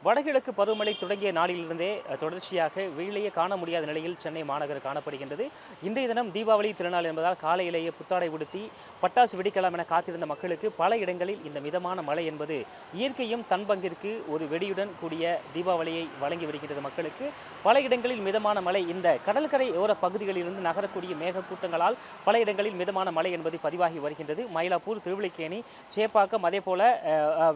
வடகிழக்கு பருவமழை தொடங்கிய நாளிலிருந்தே தொடர்ச்சியாக வெயிலையே காண முடியாத நிலையில் சென்னை மாநகர் காணப்படுகின்றது. இன்றைய தினம் தீபாவளி திருநாள் என்பதால் காலையிலேயே புத்தாடை உடுத்தி பட்டாசு வெடிக்கலாம் என காத்திருந்த மக்களுக்கு பல இடங்களில் இந்த மிதமான மழை என்பது இயற்கையும் தன் பங்கிற்கு ஒரு வெடியுடன் கூடிய தீபாவளியை வழங்கி வருகின்றது. மக்களுக்கு பல இடங்களில் மிதமான மழை, இந்த கடற்கரை ஓர பகுதிகளிலிருந்து நகரக்கூடிய மேகக்கூட்டங்களால் பல இடங்களில் மிதமான மழை என்பது பதிவாகி வருகின்றது. மயிலாப்பூர், திருவிழிக்கேணி, சேப்பாக்கம், அதே போல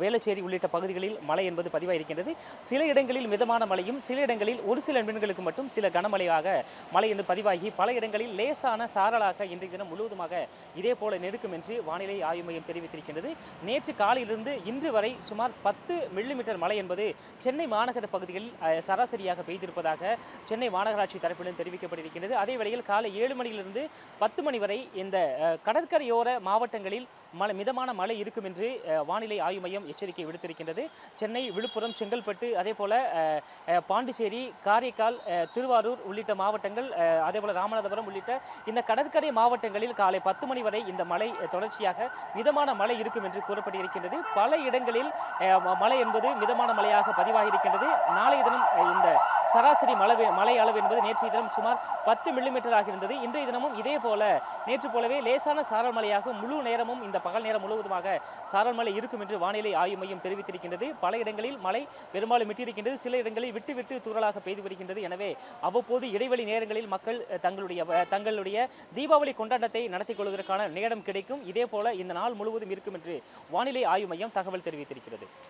வேளச்சேரி உள்ளிட்ட பகுதிகளில் மழை என்பது பதிவாயிருக்கின்றது. சில இடங்களில் மிதமான மழையும், சில இடங்களில் ஒரு சில நிமிடங்களுக்கு மட்டும் சில கனமழையாக மழை என்று பதிவாகி பல இடங்களில் லேசான சாரலாக இன்றைய தினம் முழுவதுமாக இதே போல நெருக்கும் என்று வானிலை ஆய்வு மையம் தெரிவித்திருக்கின்றது. நேற்று காலையிலிருந்து இன்று வரை சுமார் 10 மில்லிமீட்டர் மழை என்பது சென்னை மாநகர பகுதிகளில் சராசரியாக பெய்திருப்பதாக சென்னை மாநகராட்சி தரப்பிலும் தெரிவிக்கப்பட்டிருக்கின்றது. அதே வேளையில் காலை 7 மணியிலிருந்து 10 மணி வரை இந்த கடற்கரையோர மாவட்டங்களில் மிதமான மழை இருக்கும் என்று வானிலை ஆய்வு மையம் எச்சரிக்கை விடுத்திருக்கின்றது. சென்னை, விழுப்புரம், செங்கல்பட்டு, அதே போல பாண்டிச்சேரி, காரைக்கால், திருவாரூர் உள்ளிட்ட மாவட்டங்கள், அதே போல ராமநாதபுரம் உள்ளிட்ட இந்த கடற்கரை மாவட்டங்களில் காலை 10 மணி வரை இந்த மழை தொடர்ச்சியாக மிதமான மழை இருக்கும் என்று கூறப்பட்டிருக்கின்றது. பல இடங்களில் மழை என்பது மிதமான மழையாக பதிவாகியிருக்கின்றது. நாளைய தினம் இந்த சராசரி மழை அளவு என்பது நேற்றைய தினம் சுமார் 10 மில்லிமீட்டராக இருந்தது. இன்றைய தினமும் இதே போல நேற்று போலவே லேசான சாரல் மழையாக முழு நேரமும் இந்த பகல் நேரம் முழுவதுமாக சாரல் மழை இருக்கும் என்று வானிலை ஆய்வு மையம் தெரிவித்திருக்கின்றது. பல இடங்களில் மழை பெரும்பாலும் விட்டிருக்கின்றது. சில இடங்களில் விட்டு விட்டு தூறலாக பெய்து வருகின்றது. எனவே அவ்வப்போது இடைவெளி நேரங்களில் மக்கள் தங்களுடைய தீபாவளி கொண்டாட்டத்தை நடத்திக் கொள்வதற்கான நேரம் கிடைக்கும். இதே போல இந்த நாள் முழுவதும் இருக்கும் என்று வானிலை ஆய்வு மையம் தகவல் தெரிவித்திருக்கிறது.